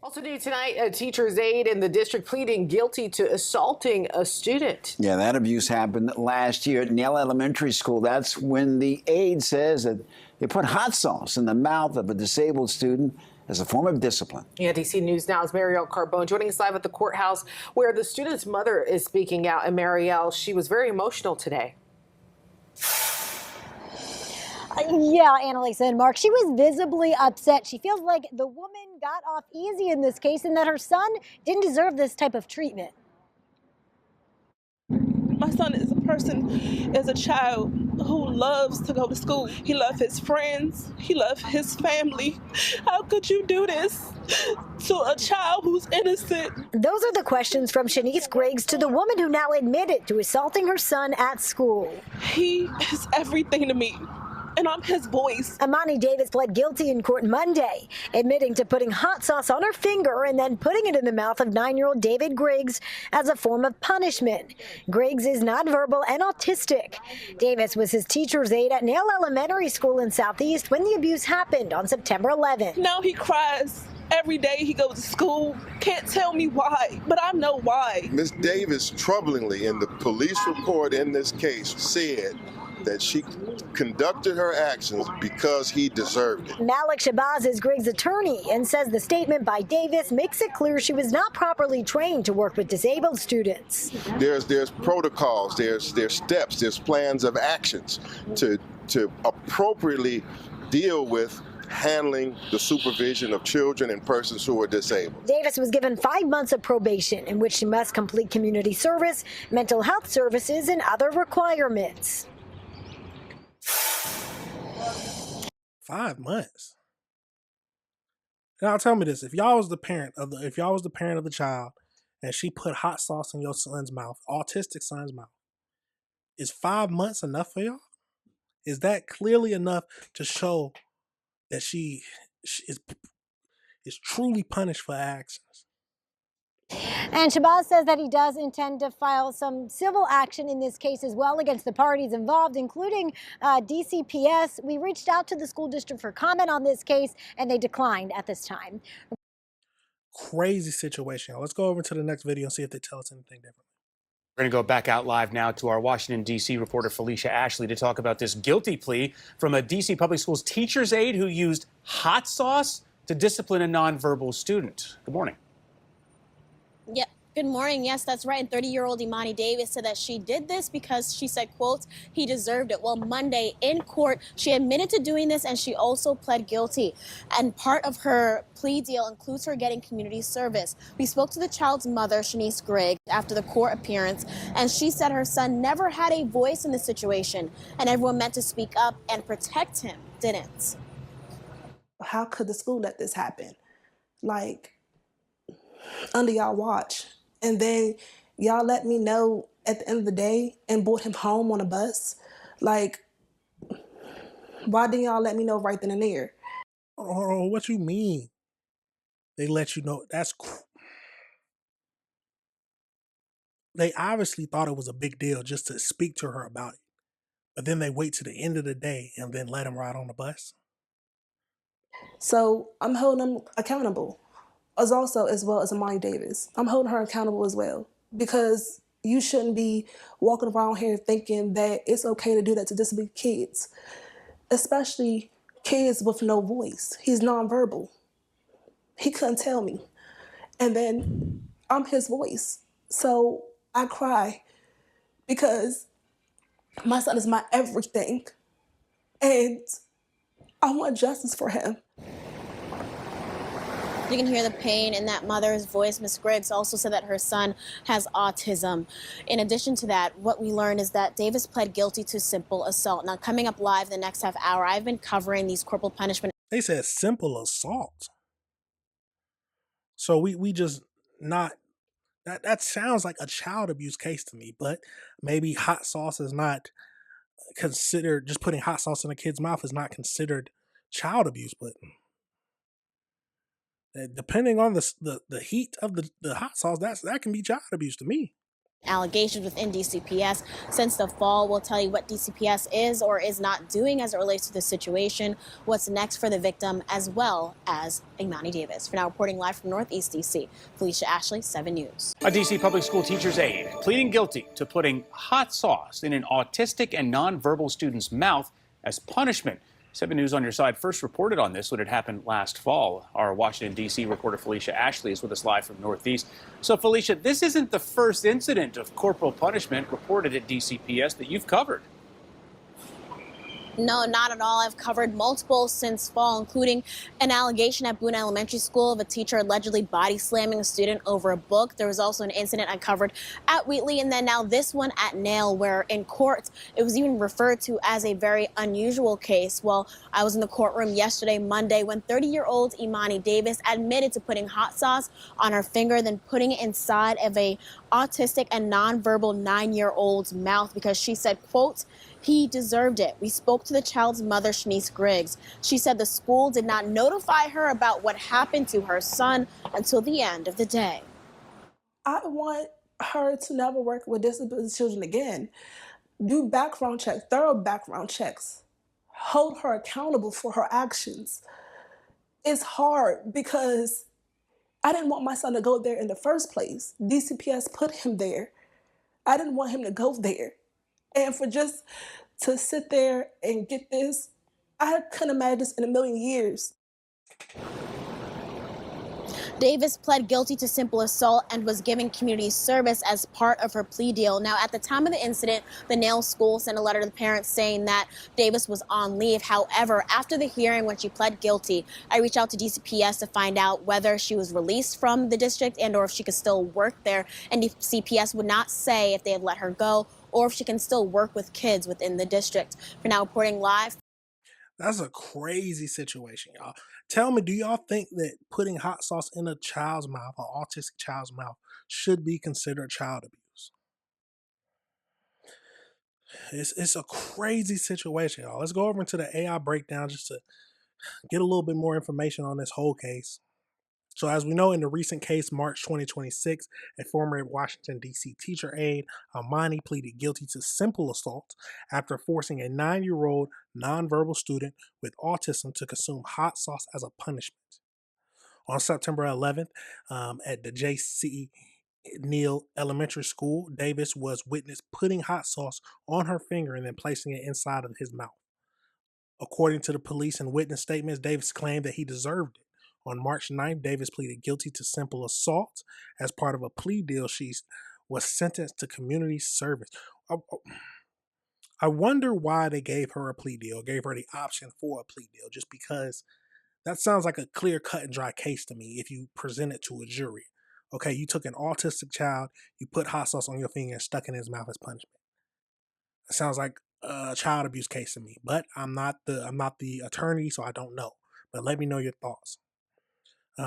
Also new tonight, a teacher's aide in the district pleading guilty to assaulting a student. Yeah, that abuse happened last year at Neal Elementary School. That's when the aide says that they put hot sauce in the mouth of a disabled student as a form of discipline. Yeah, DC News Now's Marielle Carbone joining us live at the courthouse where the student's mother is speaking out. And Marielle, she was very emotional today. Yeah, Annalisa and Mark, she was visibly upset. She feels like the woman got off easy in this case and that her son didn't deserve this type of treatment. My son is a child who loves to go to school. He loves his friends. He loves his family. How could you do this to a child who's innocent? Those are the questions from Shanice Griggs to the woman who now admitted to assaulting her son at school. He is everything to me. And I'm his voice. Imani Davis pled guilty in court Monday, admitting to putting hot sauce on her finger and then putting it in the mouth of 9-year-old David Griggs as a form of punishment. Griggs is nonverbal and autistic. Davis was his teacher's aide at Neal Elementary School in Southeast when the abuse happened on September 11th. Now he cries. Every day he goes to school. Can't tell me why, but I know why. Ms. Davis, troublingly, in the police report in this case, said that she conducted her actions because he deserved it. Malik Shabazz is Griggs' attorney and says the statement by Davis makes it clear she was not properly trained to work with disabled students. There's protocols, there's steps, there's plans of actions to appropriately deal with handling the supervision of children and persons who are disabled. Davis was given 5 months of probation in which she must complete community service, mental health services, and other requirements. 5 months. Now tell me this: if y'all was the parent of the child, and she put hot sauce in your son's mouth, autistic son's mouth, is 5 months enough for y'all? Is that clearly enough to show that she is truly punished for her actions? And Shabazz says that he does intend to file some civil action in this case as well against the parties involved, including DCPS. We reached out to the school district for comment on this case, and they declined at this time. Crazy situation. Let's go over to the next video and see if they tell us anything different. We're going to go back out live now to our Washington, D.C. reporter Felicia Ashley to talk about this guilty plea from a D.C. public schools teacher's aide who used hot sauce to discipline a nonverbal student. Good morning. Yep. Good morning. Yes, that's right. And 30-year-old Imani Davis said that she did this because she said, quote, he deserved it. Well, Monday in court, she admitted to doing this and she also pled guilty. And part of her plea deal includes her getting community service. We spoke to the child's mother, Shanice Griggs, after the court appearance, and she said her son never had a voice in the situation and everyone meant to speak up and protect him didn't. How could the school let this happen? Like, under y'all watch. And then y'all let me know at the end of the day and brought him home on a bus. Like, why didn't y'all let me know right then and there? Oh, what you mean? They let you know? They obviously thought it was a big deal just to speak to her about it. But then they wait to the end of the day and then let him ride on the bus. So I'm holding him accountable. As well as Imani Davis. I'm holding her accountable as well, because you shouldn't be walking around here thinking that it's okay to do that to disabled kids, especially kids with no voice. He's nonverbal. He couldn't tell me. And then I'm his voice. So I cry because my son is my everything. And I want justice for him. You can hear the pain in that mother's voice. Ms. Griggs also said that her son has autism. In addition to that, what we learned is that Davis pled guilty to simple assault. Now, coming up live the next half hour, I've been covering these corporal punishment. They said simple assault. So we just not, that sounds like a child abuse case to me, but maybe hot sauce is not considered, just putting hot sauce in a kid's mouth is not considered child abuse, but depending on the heat of the hot sauce, that can be child abuse to me. allegations within DCPS since the fall. We'll tell you what DCPS is or is not doing as it relates to the situation, what's next for the victim, as well as Imani Davis. For now, reporting live from Northeast DC, Felicia Ashley, 7 News. A DC public school teacher's aide pleading guilty to putting hot sauce in an autistic and nonverbal student's mouth as punishment. 7 News on your side first reported on this when it happened last fall. Our Washington, D.C. reporter Felicia Ashley is with us live from Northeast. So, Felicia, this isn't the first incident of corporal punishment reported at DCPS that you've covered. No, not at all. I've covered multiple since fall, including an allegation at Boone Elementary School of a teacher allegedly body slamming a student over a book. There was also an incident I covered at Wheatley, and then now this one at Nail, where in court it was even referred to as a very unusual case. Well, I was in the courtroom yesterday, Monday, when 30-year-old Imani Davis admitted to putting hot sauce on her finger, then putting it inside of a autistic and nonverbal 9-year-old's mouth because she said, quote, "He deserved it." We spoke to the child's mother, Shanice Griggs. She said the school did not notify her about what happened to her son until the end of the day. I want her to never work with disabled children again. Do background checks, thorough background checks. Hold her accountable for her actions. It's hard because I didn't want my son to go there in the first place. DCPS put him there. I didn't want him to go there. And for just to sit there and get this, I couldn't imagine this in a million years. Davis pled guilty to simple assault and was given community service as part of her plea deal. Now, at the time of the incident, the Nail School sent a letter to the parents saying that Davis was on leave. However, after the hearing, when she pled guilty, I reached out to DCPS to find out whether she was released from the district and or if she could still work there. And DCPS would not say if they had let her go or if she can still work with kids within the district. For now, reporting live. That's a crazy situation, y'all. Tell me, do y'all think that putting hot sauce in a child's mouth, an autistic child's mouth, should be considered child abuse? It's a crazy situation, y'all. Let's go over into the AI breakdown just to get a little bit more information on this whole case. So as we know, in the recent case, March 2026, a former Washington, D.C. teacher aide, Imani, pleaded guilty to simple assault after forcing a 9-year-old nonverbal student with autism to consume hot sauce as a punishment. On September 11th, at the J.C. Neal Elementary School, Davis was witnessed putting hot sauce on her finger and then placing it inside of his mouth. According to the police and witness statements, Davis claimed that he deserved it. On March 9th, Davis pleaded guilty to simple assault. As part of a plea deal, she was sentenced to community service. I wonder why they gave her a plea deal, gave her the option for a plea deal, just because that sounds like a clear cut and dry case to me if you present it to a jury. Okay, you took an autistic child, you put hot sauce on your finger and stuck it in his mouth as punishment. It sounds like a child abuse case to me, but I'm not the attorney, so I don't know. But let me know your thoughts.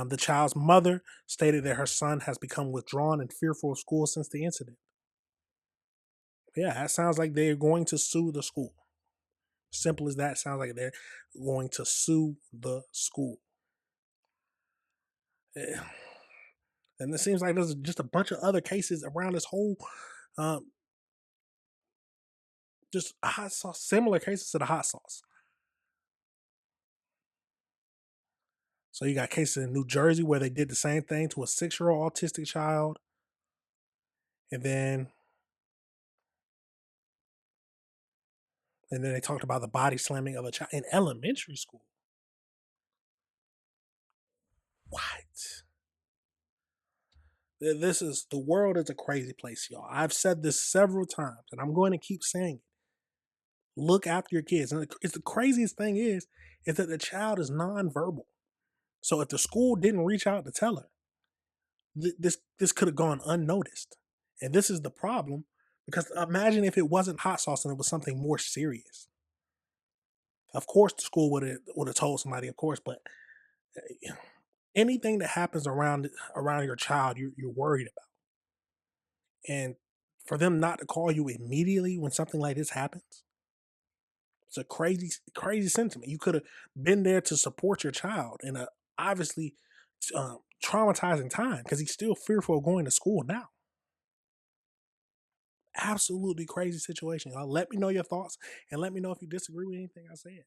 The child's mother stated that her son has become withdrawn and fearful of school since the incident. Yeah, that sounds like they're going to sue the school. Simple as that. Sounds like they're going to sue the school. And it seems like there's just a bunch of other cases around this whole, just hot sauce, similar cases to the hot sauce. So you got cases in New Jersey where they did the same thing to a 6-year-old autistic child. And then they talked about the body slamming of a child in elementary school. What? The world is a crazy place, y'all. I've said this several times, and I'm going to keep saying it. Look after your kids. And the craziest thing is that the child is nonverbal. So if the school didn't reach out to tell her, this could have gone unnoticed. And this is the problem, because imagine if it wasn't hot sauce and it was something more serious. Of course, the school would have told somebody, of course, but anything that happens around your child, you're worried about. And for them not to call you immediately when something like this happens, it's a crazy sentiment. You could have been there to support your child in a obviously traumatizing time, because he's still fearful of going to school now. Absolutely crazy situation. Y'all let me know your thoughts and let me know if you disagree with anything I said.